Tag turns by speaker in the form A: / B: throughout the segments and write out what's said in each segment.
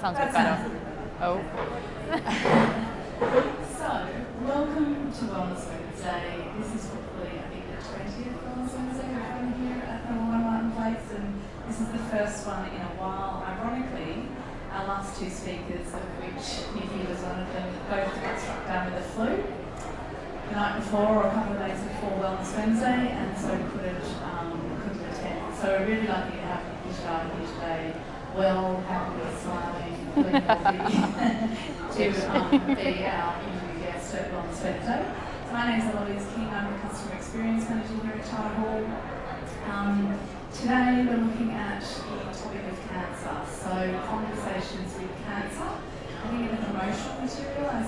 A: that sounds a bit better. Oh.
B: So, welcome to Wellness Wednesday. This is hopefully, I think, the 20th Wellness Wednesday we're having here at the Martin Place, and this is the first one in a while. Ironically, our last two speakers, of which Nikki was one of them, both got struck down with the flu the night before or a couple of days before Wellness Wednesday, and so couldn't attend. So we're really lucky to have Nikki Shah here today, well, happy, smiling, feeling healthy, to be our interview guest at Wellness Wednesday. So my name is Eloise King, I'm the Customer Experience Manager here at Charter Hall. Today we're looking at the topic of cancer, so conversations with cancer. I think in the promotional material I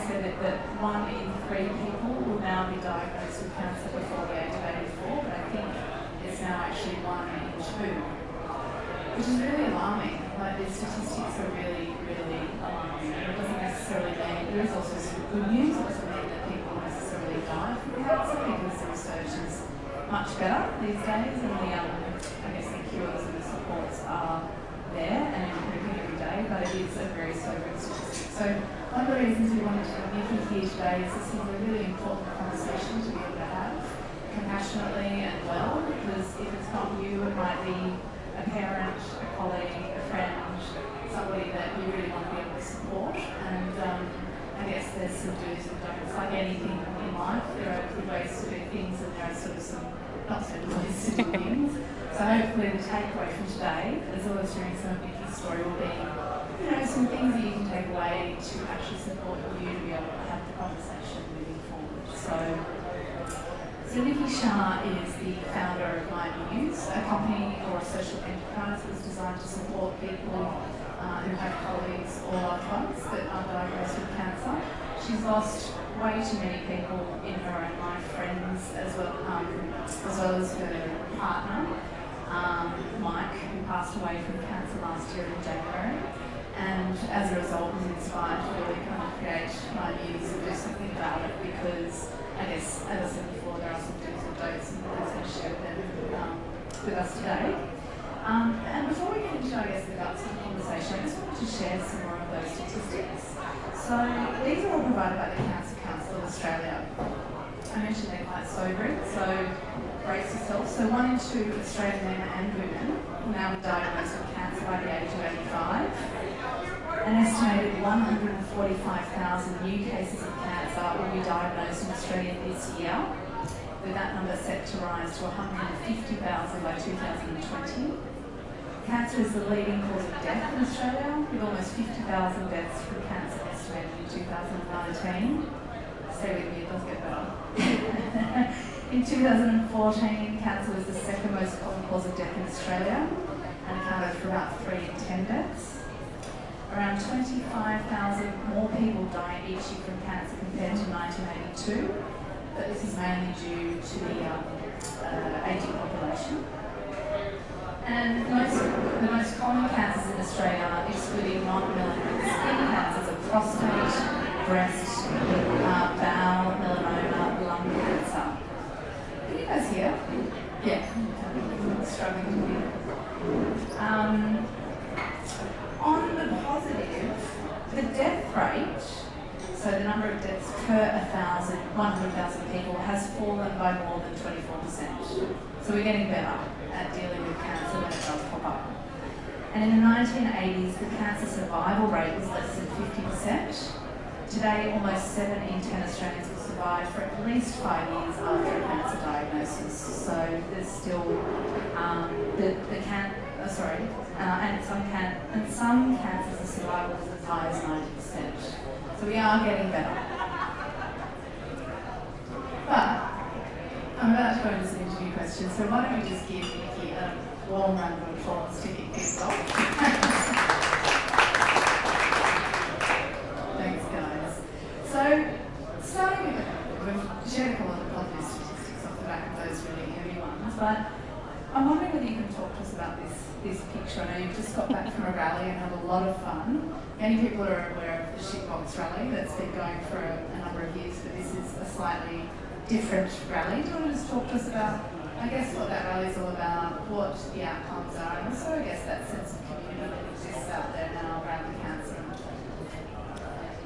B: said that 1 in 3 people will now be diagnosed with cancer before the age of 84, but I think it's now actually 1 in 2, which is really alarming. Like, the statistics are really, really alarming. And it doesn't necessarily mean, there is also some good news, it doesn't mean that people necessarily die from cancer because the research is much better these days, and the cures and the supports are there and improving every day, but it is a very sobering statistic. So one of the reasons we wanted to have Nikki here today is this is a really important conversation to be able to have compassionately and well, because if it's not you, it might be a parent, a colleague, a friend, somebody that you really want to be able to support. And I guess there's some do's and don'ts. Like anything in life, there are good ways to do things and there are sort of some not so good ways to do things. So hopefully the takeaway from today, as well as hearing some of Nikki's story, will be, some things that you can take away to actually support you to be able to have the conversation moving forward. So Nikki Shah is the founder of MyMuse, a company or a social enterprise that's designed to support people who have colleagues or loved ones that are diagnosed with cancer. She's lost way too many people in her own life, friends, as well as her partner, Mike, who passed away from cancer last year in January. And as a result, was inspired to really kind of create MyMuse and do something about it because, I guess, as I said before, there are some do's and don'ts and we're going to share them with us today. And before we get into, I guess, the guts of the conversation, I just wanted to share some more of those statistics. So these are all provided by the Cancer Council of Australia. I mentioned they're quite sobering, so brace yourself. So 1 in 2 Australian men and women will now be diagnosed with cancer by the age of 85. An estimated 145,000 new cases of cancer will be diagnosed in Australia this year, with that number set to rise to 150,000 by 2020. Cancer is the leading cause of death in Australia, with almost 50,000 deaths from cancer estimated in 2019. Stay with me, it does get better. In 2014, cancer was the second most common cause of death in Australia and accounted for about 3 in 10 deaths. Around 25,000 more people die each year from cancer compared to 1982, but this is mainly due to the ageing population. And the most common cancers in Australia, excluding non-melanoma skin cancers, are prostate, breast, bowel, melanoma, lung cancer. Can you guys hear? Yeah. I'm struggling to hear. On the positive, the death rate, so the number of deaths per 100,000 people, has fallen by more than 24%. So we're getting better at dealing with cancer when it does pop up. And in the 1980s, the cancer survival rate was less than 50%. Today, almost 7 in 10 Australians will survive for at least 5 years after a cancer diagnosis. So there's still and some cancers the survival is as high as 90%. So we are getting better. But I'm about to go into some interview questions, so why don't we just give Nikki a warm round of applause to kick things off. Thanks, guys. So, starting with we've shared a couple of positive statistics off the back of those really heavy ones, but I'm wondering whether you can talk to us about this picture. I know you've just got back from a rally and had a lot of fun. Many people are aware of the Shitbox rally that's been going for a number of years, but this is a slightly different rally. Do you want to just talk to us about, I guess, what that rally is all about, what the outcomes are, and also, I guess, that sense of community that exists out there now around the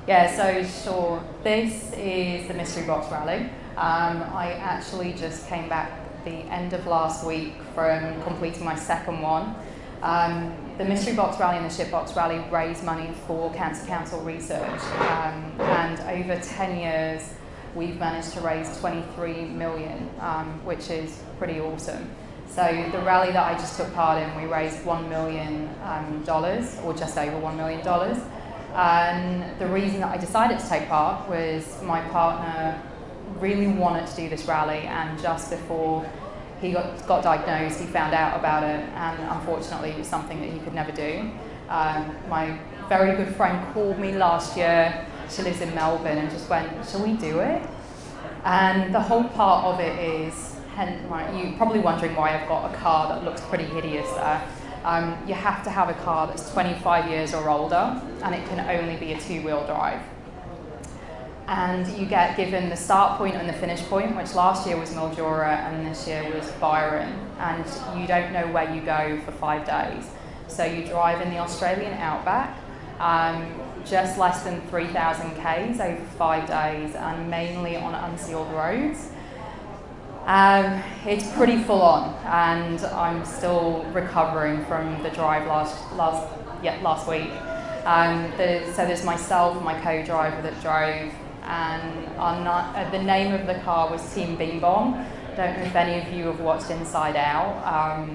A: Yeah, so sure. This is the Mystery Box Rally. I actually just came back the end of last week from completing my second one. The Mystery Box Rally and the Ship Box Rally raise money for Cancer Council research, and over 10 years we've managed to raise 23 million, which is pretty awesome. So the rally that I just took part in, we raised $1 million, or just over $1 million. And the reason that I decided to take part was my partner really wanted to do this rally, and just before he got diagnosed, he found out about it, and unfortunately it was something that he could never do. My very good friend called me last year, she lives in Melbourne, and just went, shall we do it? And the whole part of it is, you're probably wondering why I've got a car that looks pretty hideous there. You have to have a car that's 25 years or older, and it can only be a two-wheel drive. And you get given the start point and the finish point, which last year was Mildura and this year was Byron, and you don't know where you go for 5 days. So you drive in the Australian outback, just less than 3,000 k's over 5 days, and mainly on unsealed roads. It's pretty full on, and I'm still recovering from the drive last week. So there's myself and my co-driver that drove, and the name of the car was Team Bing Bong. Don't know if any of you have watched Inside Out,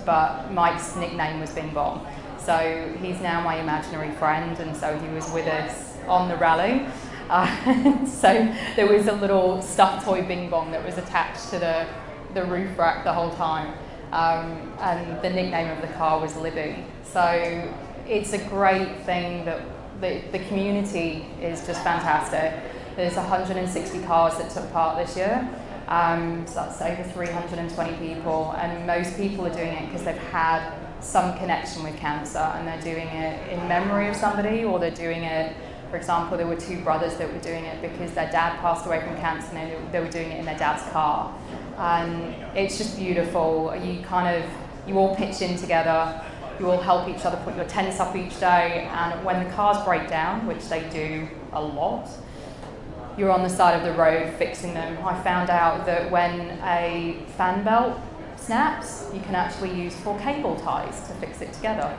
A: but Mike's nickname was Bing Bong. So he's now my imaginary friend, and so he was with us on the rally. So there was a little stuffed toy Bing Bong that was attached to the roof rack the whole time, and the nickname of the car was Libby. So it's a great thing that the community is just fantastic. There's 160 cars that took part this year, so that's over 320 people, and most people are doing it because they've had some connection with cancer, and they're doing it in memory of somebody, or they're doing it. For example, there were two brothers that were doing it because their dad passed away from cancer, and they were doing it in their dad's car. And it's just beautiful. You all pitch in together, you all help each other put your tents up each day, and when the cars break down, which they do a lot, you're on the side of the road fixing them. I found out that when a fan belt snaps, you can actually use 4 cable ties to fix it together.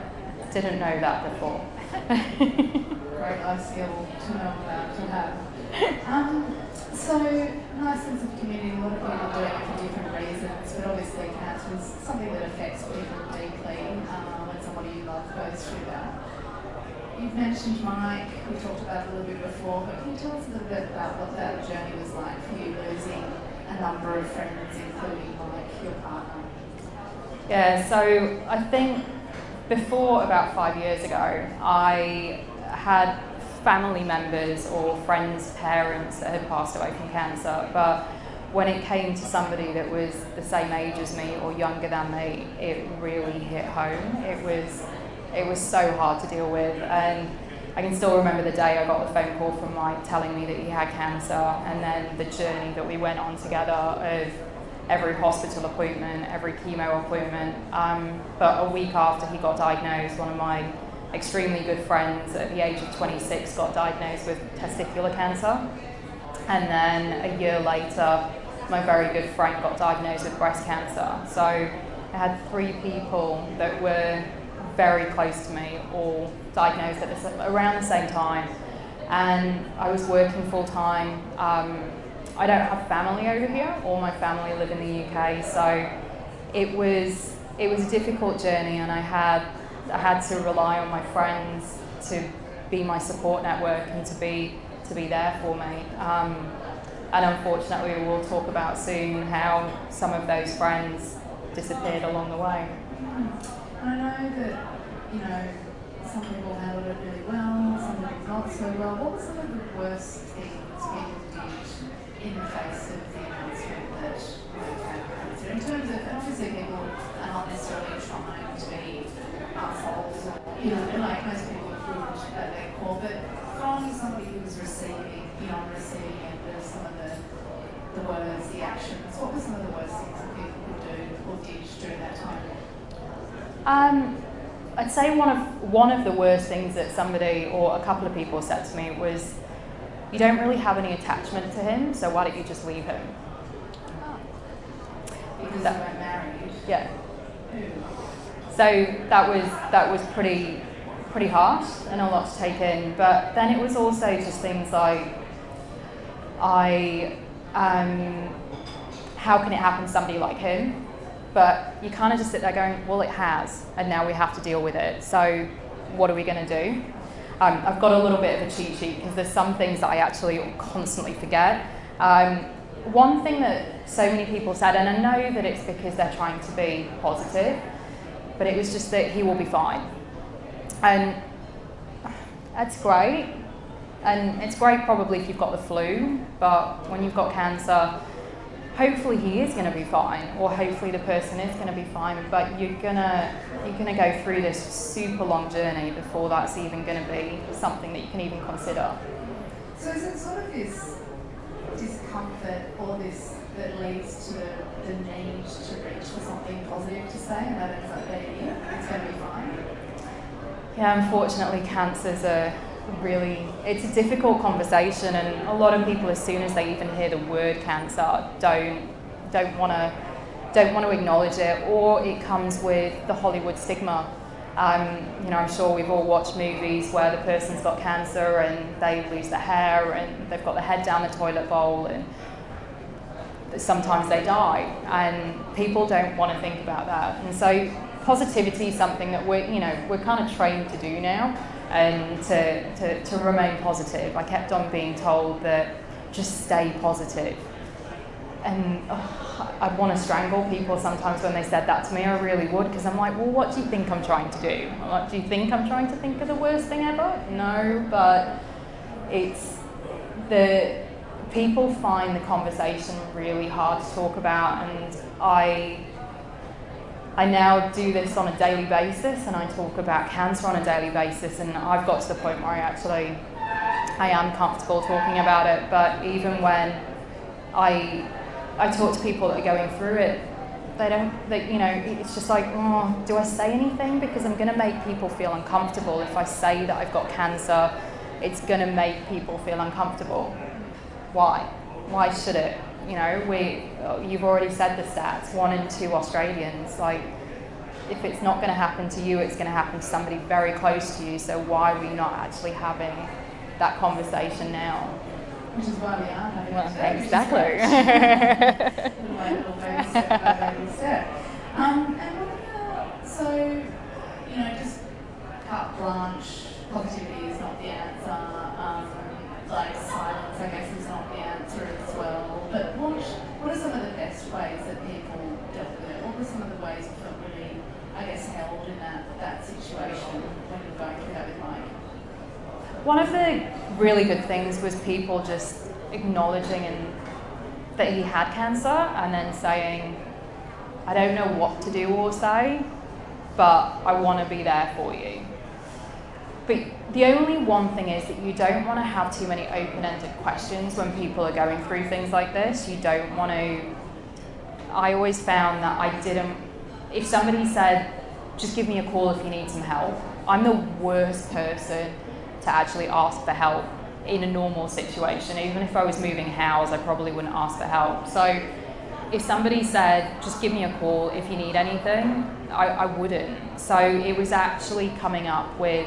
A: Didn't know that before.
B: Great life skill to know about to have. So, nice sense of community, a lot of people doing it for different reasons, but obviously cancer is something that affects people deeply when somebody you love goes through that. You've mentioned Mike, we talked about it a little bit before, but can you tell us a little bit about what that journey was like for you, losing a number of friends, including Mike, your partner?
A: Yeah, so I think before about 5 years ago, I had family members or friends' parents that had passed away from cancer, but when it came to somebody that was the same age as me or younger than me, it really hit home. It was so hard to deal with, and I can still remember the day I got the phone call from Mike telling me that he had cancer, and then the journey that we went on together of every hospital appointment, every chemo appointment. But a week after he got diagnosed, one of my extremely good friends at the age of 26 got diagnosed with testicular cancer. And then a year later, my very good friend got diagnosed with breast cancer. So I had 3 people that were very close to me, all diagnosed at around the same time. And I was working full time. I don't have family over here. All my family live in the UK, so it was a difficult journey, and I had to rely on my friends to be my support network and to be there for me. And unfortunately, we'll talk about soon how some of those friends disappeared along the way.
B: I know that, some people handled it really well, some people not so well. What were some of the worst things people did in the face of the announcement that you had cancer? In terms of, and obviously people are not necessarily trying to be assholes, like most people would at their core, but from somebody who was receiving, beyond receiving it, there's some of the words, the actions. What were some of the worst things that people could do or did during that time?
A: I'd say one of the worst things that somebody or a couple of people said to me was, you don't really have any attachment to him, so why don't you just leave him?
B: Because you weren't married.
A: Yeah. So that was pretty harsh and a lot to take in. But then it was also just things like, how can it happen to somebody like him? But you kind of just sit there going, well, it has, and now we have to deal with it. So what are we going to do? I've got a little bit of a cheat sheet because there's some things that I actually constantly forget. One thing that so many people said, and I know that it's because they're trying to be positive, but it was just that he will be fine. And that's great. And it's great probably if you've got the flu, but when you've got cancer, hopefully he is going to be fine, or hopefully the person is going to be fine, but you're gonna go through this super long journey before that's even going to be something that you can even consider.
B: So is it sort of this discomfort or this that leads to the need to reach for something positive to say, and that ends up being it's going to be fine?
A: Yeah, unfortunately, cancer's it's a difficult conversation, and a lot of people, as soon as they even hear the word cancer, don't want to acknowledge it, or it comes with the Hollywood stigma. I'm sure we've all watched movies where the person's got cancer and they lose their hair and they've got their head down the toilet bowl, and sometimes they die, and people don't want to think about that. And so positivity is something that we're kind of trained to do now, and to remain positive. I kept on being told that just stay positive, and I'd want to strangle people sometimes when they said that to me. I really would, because I'm like, well, what do you think I'm trying to do? Like, do you think I'm trying to think of the worst thing ever? No, but it's the people find the conversation really hard to talk about, and I now do this on a daily basis, and I talk about cancer on a daily basis, and I've got to the point where I am comfortable talking about it. But even when I talk to people that are going through it, it's just like, oh, do I say anything? Because I'm going to make people feel uncomfortable. If I say that I've got cancer, it's going to make people feel uncomfortable. Why? Why should it? You've already said the stats, 1 in 2 Australians. Like, if it's not going to happen to you, it's going to happen to somebody very close to you. So why are we not actually having that conversation now?
B: Which is why we are having it.
A: Exactly.
B: Little baby step by baby step. And what about, so, just carte blanche, positivity is not the answer. Silence, I guess, is not the answer as well. But what are some of the best ways that people dealt with it? What were some of the ways you felt really, I guess, held in that situation when you were going through that with Mike?
A: One of the really good things was people just acknowledging that he had cancer, and then saying, I don't know what to do or say, but I want to be there for you. But the only one thing is that you don't want to have too many open-ended questions when people are going through things like this. You don't want to... I always found that if somebody said, just give me a call if you need some help, I'm the worst person to actually ask for help in a normal situation. Even if I was moving house, I probably wouldn't ask for help. So if somebody said, just give me a call if you need anything, I wouldn't. So it was actually coming up with,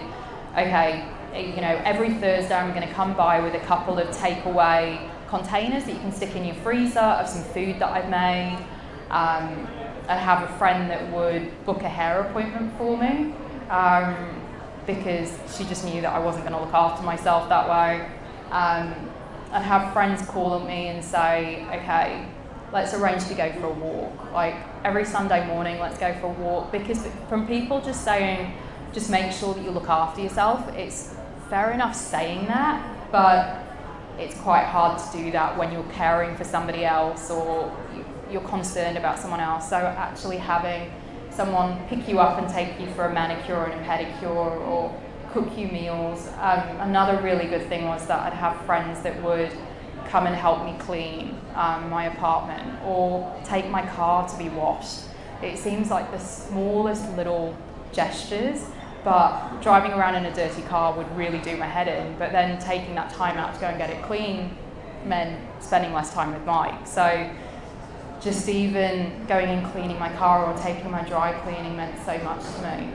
A: okay, every Thursday I'm going to come by with a couple of takeaway containers that you can stick in your freezer of some food that I've made. I have a friend that would book a hair appointment for me because she just knew that I wasn't going to look after myself that way. I'd have friends call at me and say, okay, let's arrange to go for a walk. Like every Sunday morning, let's go for a walk. Because from people just saying, just make sure that you look after yourself, it's fair enough saying that, but it's quite hard to do that when you're caring for somebody else or you're concerned about someone else. So actually having someone pick you up and take you for a manicure and a pedicure or cook you meals. Another really good thing was that I'd have friends that would come and help me clean my apartment or take my car to be washed. It seems like the smallest little gestures but driving around in a dirty car would really do my head in. But then taking that time out to go and get it clean meant spending less time with Mike. So just even going and cleaning my car or taking my dry cleaning meant so much to me.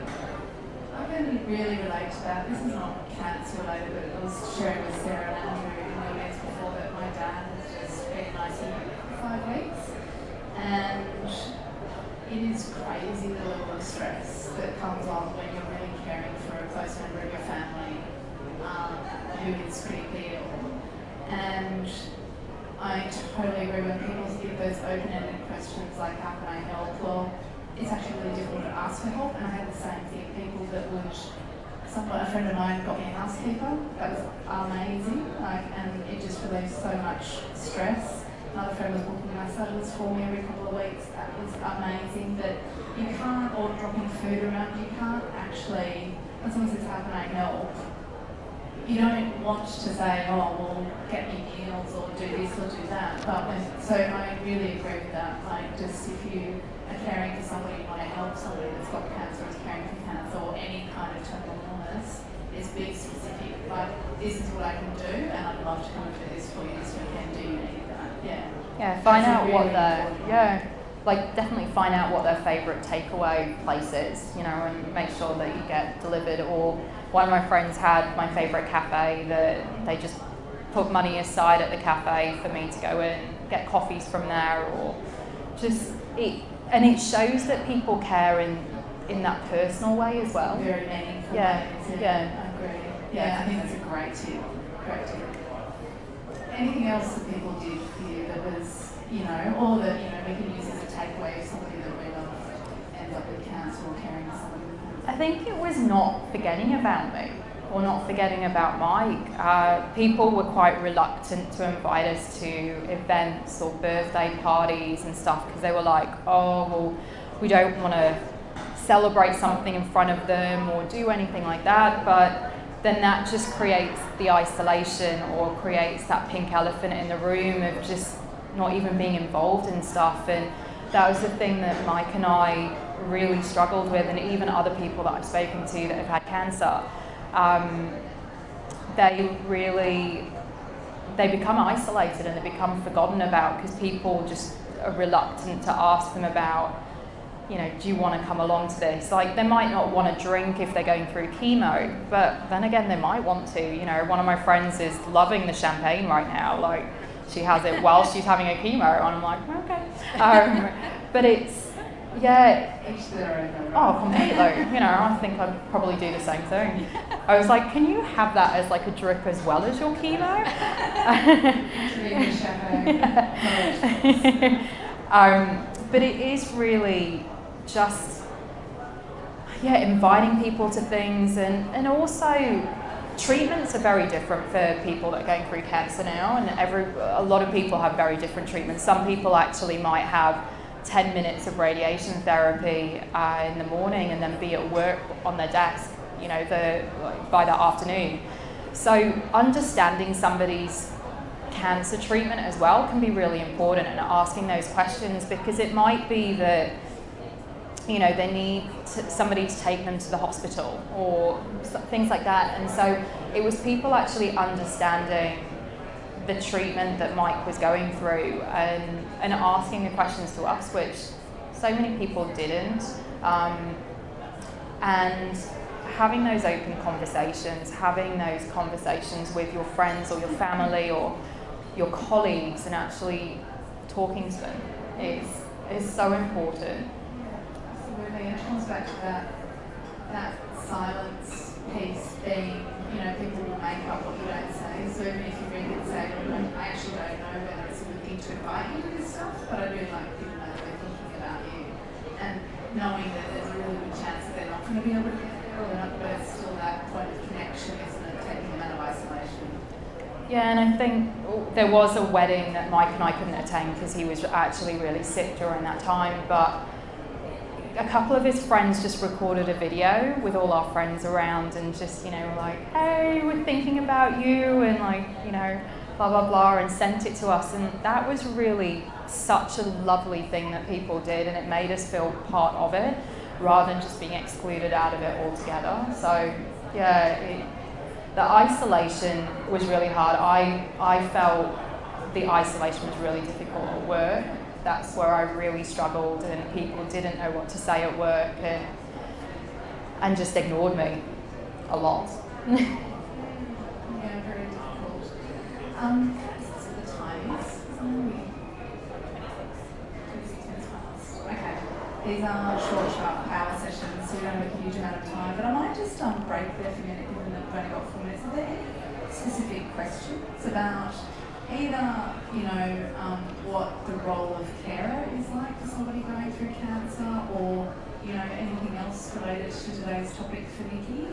B: I can really relate to that. This is not cancer related, but I was sharing with Sarah and Andrew in the audience before that my dad has just been in ICU for 5 weeks, and it is crazy the level of stress that comes on when you're really caring for a close member of your family who is critically ill. And I totally agree when people give those open-ended questions like, how can I help? Well, it's actually really difficult to ask for help, and I had the same thing. People that would, a friend of mine got me a housekeeper. That was amazing, and it just relieved so much stress. Another friend was booking my studies for me every couple of weeks. That was amazing. That you can't, or dropping food around, you can't actually, as someone says, how can I help? You don't want to say, oh, well, get me meals or do this or do that. So I really agree with that. Like, just if you are caring for somebody, you want to help somebody that's got cancer, is caring for cancer, or any kind of terminal illness, is be specific. Like, this is what I can do, and I'd love to come and do this for you this weekend. Do you need that? Yeah.
A: Yeah, find out what definitely find out what their favourite takeaway place is, you know, and make sure that you get delivered. Or one of my friends had my favourite cafe that they just put money aside at the cafe for me to go in, get coffees from there, or just eat. And it shows that people care in that personal way as well.
B: Very meaningful.
A: Yeah.
B: I agree. Yeah, I think that's a great tip. Great tip. Anything else that people did for you that was, you know, or that, you know, we can use as a takeaway of somebody that we love ends up with cancer or caring for somebody with cancer?
A: I think it was not forgetting about me or not forgetting about Mike. People were quite reluctant to invite us to events or birthday parties and stuff because they were like, oh, well, we don't want to celebrate something in front of them or do anything like that. But then that just creates the isolation or creates that pink elephant in the room of just not even being involved in stuff. And that was the thing that Mike and I really struggled with, and even other people that I've spoken to that have had cancer. They become isolated and they become forgotten about because people just are reluctant to ask them about, you know, do you want to come along to this? Like, they might not want to drink if they're going through chemo, but then again, they might want to. You know, one of my friends is loving the champagne right now. Like, she has it while she's having a chemo, and I'm like, okay. But it's, yeah.
B: Each their own.
A: Oh, completely. You know, I think I'd probably do the same thing. I was like, can you have that as like a drip as well as your chemo? But it is really just, inviting people to things, and also treatments are very different for people that are going through cancer now, and a lot of people have very different treatments. Some people actually might have 10 minutes of radiation therapy in the morning and then be at work on their desk, you know, by the afternoon. So understanding somebody's cancer treatment as well can be really important, and asking those questions, because it might be that, you know, they need somebody to take them to the hospital or things like that. And so it was people actually understanding the treatment that Mike was going through and asking the questions to us, which so many people didn't. And having those open conversations, having those conversations with your friends or your family or your colleagues, and actually talking to them is so important.
B: Absolutely, and it comes back to that silence piece being, you know, people will make up what you don't say. So even if you ring and say, I actually don't know whether it's a good thing to invite you to this stuff, but I do like people know that they're thinking about you, and knowing that there's a really good chance that they're not going to be able to get there, but it's still that point of connection, isn't it, taking them out of isolation.
A: Yeah, and I think there was a wedding that Mike and I couldn't attend because he was actually really sick during that time, but a couple of his friends just recorded a video with all our friends around and just, you know, like, hey, we're thinking about you, and like, you know, blah, blah, blah, and sent it to us. And that was really such a lovely thing that people did, and it made us feel part of it. rather than just being excluded out of it altogether. So yeah, the isolation was really hard. I felt the isolation was really difficult at work. That's where I really struggled, and people didn't know what to say at work and just ignored me a lot.
B: Yeah, very difficult. So the time is 26 minutes past. Okay. These are short, sharp power sessions, so we don't have a huge amount of time. But I might just break there for a minute, given that we've only got 4 minutes. Are there any specific questions about either, what the role of carer is like for somebody going through cancer, or, anything else related to today's topic for Nikki?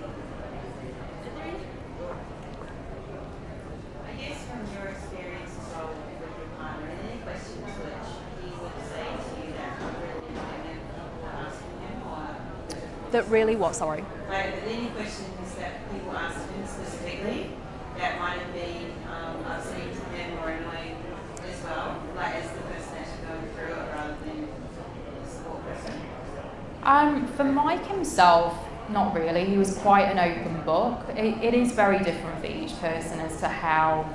C: I guess from your experience as well with your partner, are there any questions which he would say to you that are really people are asking him, or
A: That really what, sorry?
C: like, are there any questions that people ask him specifically that might have been upsetting to him or annoying as well, like as the person actually going through it rather than the support person?
A: For Mike himself, not really. He was quite an open book. It is very different for each person as to how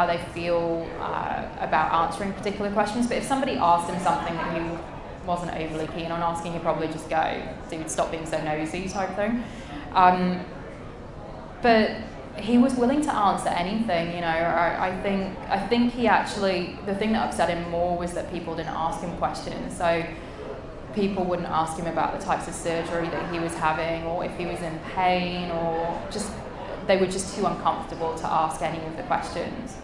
A: they feel about answering particular questions. But if somebody asked him something that he wasn't overly keen on asking, he'd probably just go, "Dude, stop being so nosy," type thing. But he was willing to answer anything. I think he actually, the thing that upset him more was that people didn't ask him questions. So people wouldn't ask him about the types of surgery that he was having, or if he was in pain, or just they were just too uncomfortable to ask any of the questions.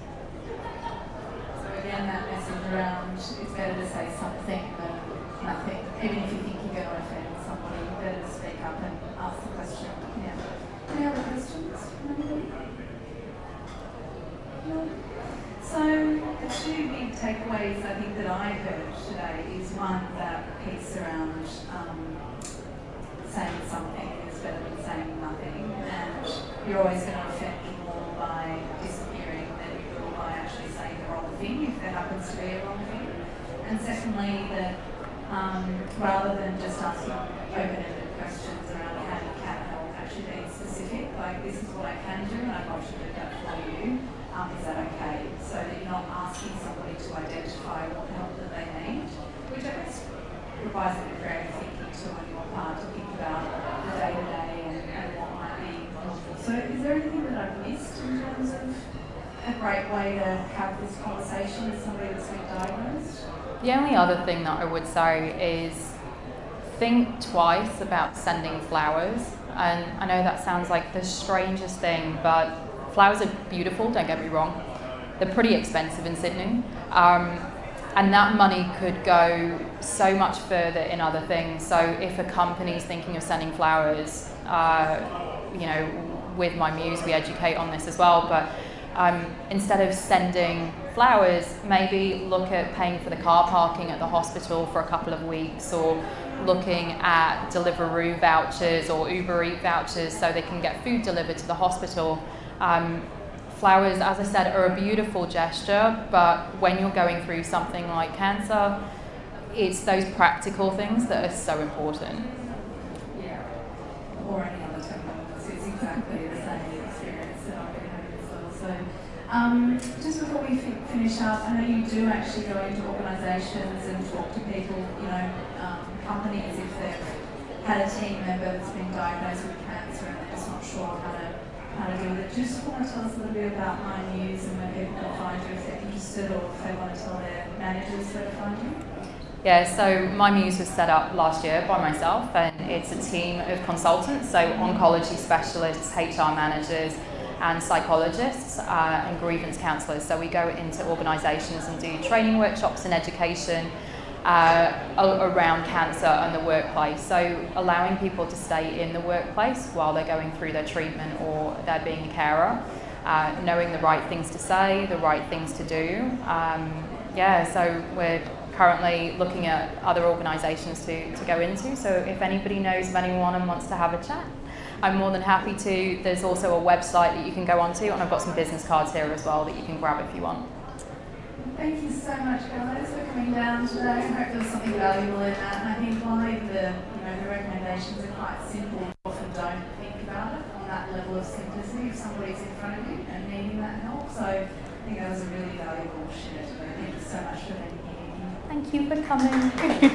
B: So again, that message around it's better to say something than nothing. Even if you think you're going to offend somebody, better to speak up and ask the question. Yeah. Any other questions from anybody? No? So the two big takeaways I think that I heard today is one, that piece around saying something is better than saying nothing, and you're always going to offend more by disappearing than you will by actually saying the wrong thing, if there happens to be a wrong thing. And secondly, that rather than just asking open-ended questions around how you can help, actually being specific, like this is what I can do and I'd love to do that for you. Is that okay? So that you're not asking somebody to identify what help that they need, which I guess requires a bit of creative thinking too on your part to think about the day-to-day and what might be helpful. So is there anything that I've missed in terms of a great way to have this conversation with somebody that's been diagnosed?
A: The only other thing that I would say is think twice about sending flowers. And I know that sounds like the strangest thing, but flowers are beautiful, don't get me wrong. They're pretty expensive in Sydney. And that money could go so much further in other things. So if a company's thinking of sending flowers, with My Muse, we educate on this as well, but instead of sending flowers, maybe look at paying for the car parking at the hospital for a couple of weeks, or looking at Deliveroo vouchers or Uber Eats vouchers so they can get food delivered to the hospital. Flowers, as I said, are a beautiful gesture, but when you're going through something like cancer, it's those practical things that are so important.
B: Yeah, or any other technologies. It's exactly the same experience that I've been having as well. So, just before we finish up, I know you do actually go into organisations and talk to people, companies, if they've had a team member that's been diagnosed with cancer and they're just not sure how to deal with it. Just want to tell us a little bit about My Muse and where people can find you if they're interested, or if they want to tell their managers where to find you.
A: Yeah, so My Muse was set up last year by myself, and it's a team of consultants, so oncology specialists, HR managers, and psychologists and grievance counsellors. So we go into organisations and do training workshops and education around cancer and the workplace. So allowing people to stay in the workplace while they're going through their treatment or they're being a carer, knowing the right things to say, the right things to do. So we're currently looking at other organisations to go into. So if anybody knows of anyone and wants to have a chat, I'm more than happy to. There's also a website that you can go onto, and I've got some business cards here as well that you can grab if you want.
B: Thank you so much, guys, for coming down today. I hope there was something valuable in that. And I think by the explanations are quite simple. You often don't think about it on that level of simplicity if somebody's in front of you and needing that help. So I think that was a really valuable share today. Thank you so much for being here.
A: Thank you for coming.